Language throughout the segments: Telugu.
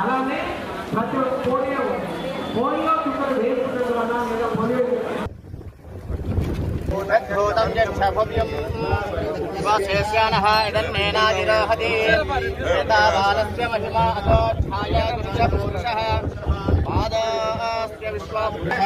అలానే ప్రతి పోలియో చుక్కలు వేసుకున్నది వల్ల లేదా పోలియో ఇదన్నేనాదిరోహతి బాలస్య మహిమా అతో ఛాయాగురుషః పాదాస్య విశ్వాపురః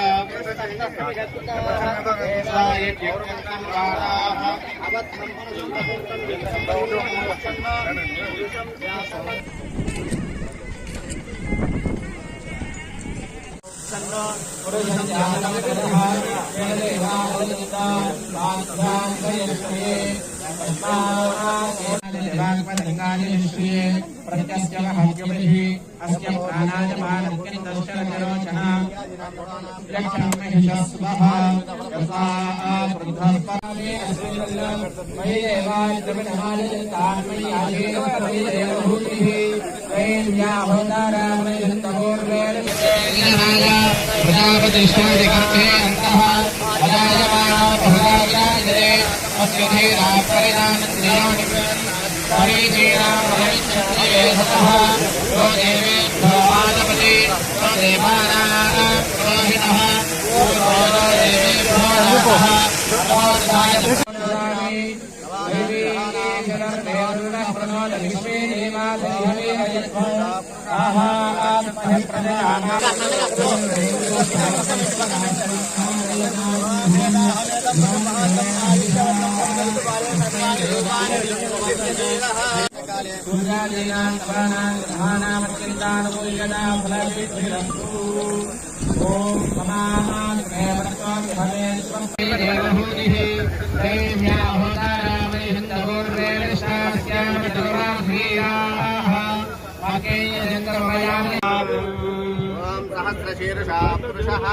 सहस्रशीर्षा पुरुषः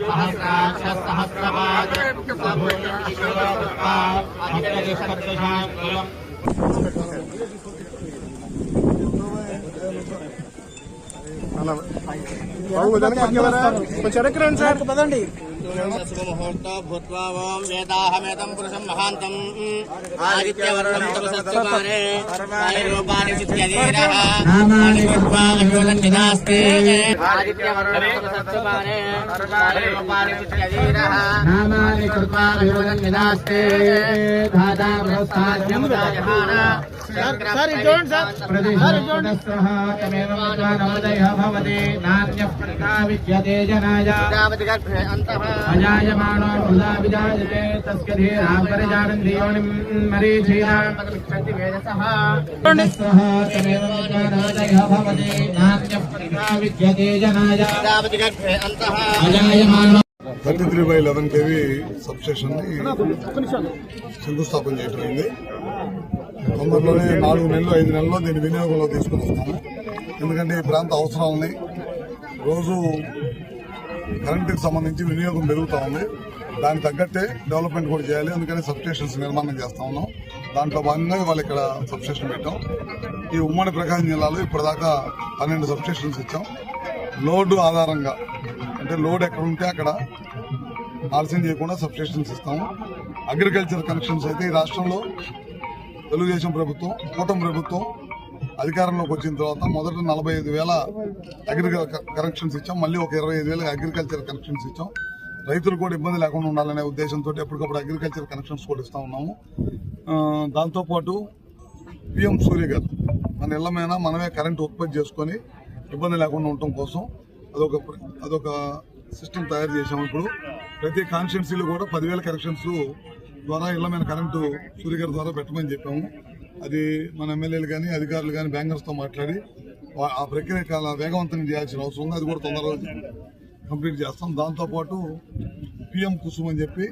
सहस्राक्षः सहस्रपाद शुभमुहूर्तो भूत्वा ओं वेदाहमेतं पुरुषं महान्तं आदित्यवर्णं तपसत्सुमाने रूपाणि चित्यधीरः नामानि कृत्वा अभिवदन्निदास्ते आदित्यवर्णं तपसत्सुमाने रूपाणि चित्यधीरः नामानि कृत्वा अभिवदन्निदास्ते धाता बृहस्पतिर्यमुदायहान विद्यते जनाय अजायमानो वृथा विजायते तस्य धीरां परिजानन्द्रियोनिं मरीचीनां पदमिच्छन्ति वेदसः तमेव विद्वानोदयः भवति नान्यः वृथा विद्यते जनाय अजायमानो 33/11 kV సబ్స్టేషన్ ని శంకుస్థాపన చేయటమైంది. తొందరలోనే 4 నెలలు 5 నెలల్లో దీన్ని వినియోగంలో తీసుకుని వస్తాము. ఎందుకంటే ఈ ప్రాంత అవసరాలని రోజు కరెంటుకి సంబంధించి వినియోగం పెరుగుతూ ఉంది. దానికి తగ్గట్టే డెవలప్మెంట్ కూడా చేయాలి. అందుకని సబ్స్టేషన్స్ నిర్మాణం చేస్తా ఉన్నాం. దాంట్లో భాగంగా వాళ్ళు ఇక్కడ సబ్స్టేషన్ పెట్టాం. ఈ ఉమ్మడి ప్రకాశం జిల్లాలో ఇప్పటిదాకా 12 సబ్స్టేషన్స్ ఇచ్చాం. లోడ్ ఆధారంగా అంటే లోడ్ ఎక్కడ ఉంటే అక్కడ ఆలస్యం చేయకుండా సబ్స్టేషన్స్ ఇస్తాము. అగ్రికల్చర్ కనెక్షన్స్ అయితే ఈ రాష్ట్రంలో తెలుగుదేశం ప్రభుత్వం కూటమి ప్రభుత్వం అధికారంలోకి వచ్చిన తర్వాత మొదట 45,000 అగ్రికల్చర్ కనెక్షన్స్ ఇచ్చాం. మళ్ళీ ఒక 25,000 అగ్రికల్చర్ కనెక్షన్స్ ఇచ్చాం. రైతులు కూడా ఇబ్బంది లేకుండా ఉండాలనే ఉద్దేశంతో ఎప్పటికప్పుడు అగ్రికల్చర్ కనెక్షన్స్ కూడా ఇస్తా ఉన్నాము. దాంతోపాటు పిఎం సూర్య గారు మన ఇళ్ల మీద మనమే కరెంటు ఉత్పత్తి చేసుకొని ఇబ్బంది లేకుండా ఉండటం కోసం అదొక సిస్టమ్ తయారు చేసాము. ఇప్పుడు ప్రతి కాన్స్టిట్యున్సీలో కూడా 10,000 కనెక్షన్స్ ద్వారా ఇళ్ల మీద కరెంటు సూర్య గారి ద్వారా పెట్టమని చెప్పాము. అది మన ఎమ్మెల్యేలు కానీ అధికారులు కానీ బ్యాంకర్స్తో మాట్లాడి ఆ ప్రక్రియ చాలా వేగవంతం చేయాల్సిన అవసరం ఉంది. అది కూడా తొందరగా కంప్లీట్ చేస్తాం. దాంతోపాటు పిఎం కుసుమ్ అని చెప్పి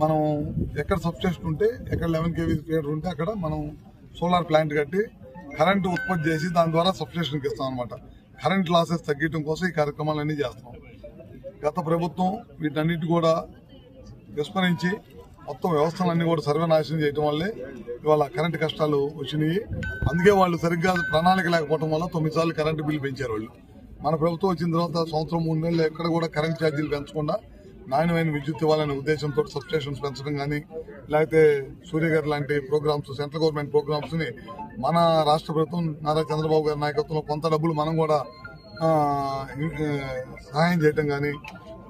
మనం ఎక్కడ సబ్స్టేషన్ ఉంటే ఎక్కడ 11 kV ఫీడర్ ఉంటే అక్కడ మనం సోలార్ ప్లాంట్ కట్టి కరెంటు ఉత్పత్తి చేసి దాని ద్వారా సబ్స్టేషన్కి ఇస్తాం అనమాట. కరెంట్ లాసెస్ తగ్గించడం కోసం ఈ కార్యక్రమాలన్నీ చేస్తాం. గత ప్రభుత్వం వీటన్నిటి కూడా విస్మరించి మొత్తం వ్యవస్థలన్నీ కూడా సర్వనాశనం చేయడం వల్లే ఇవాళ కరెంటు కష్టాలు వచ్చినాయి. అందుకే వాళ్ళు సరిగ్గా ప్రణాళిక లేకపోవడం వల్ల 9 సార్లు కరెంటు బిల్లు పెంచారు వాళ్ళు. మన ప్రభుత్వం వచ్చిన తర్వాత సంవత్సరం 3 నెలలు ఎక్కడ కూడా కరెంట్ ఛార్జీలు పెంచకుండా నాణ్యమైన విద్యుత్ ఇవ్వాలనే ఉద్దేశంతో సబ్స్టేషన్స్ పెంచడం కానీ, లేకపోతే సూర్యగారి లాంటి ప్రోగ్రామ్స్, సెంట్రల్ గవర్నమెంట్ ప్రోగ్రామ్స్ ని మన రాష్ట్ర ప్రభుత్వం నారా చంద్రబాబు గారి నాయకత్వంలో కొంత డబ్బులు మనం కూడా సహాయం చేయడం కానీ,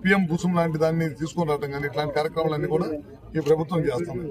పిఎం కుసుమ్ లాంటి దాన్ని తీసుకొని రావడం కానీ, ఇట్లాంటి కార్యక్రమాలన్నీ కూడా ఈ ప్రభుత్వం చేస్తుంది.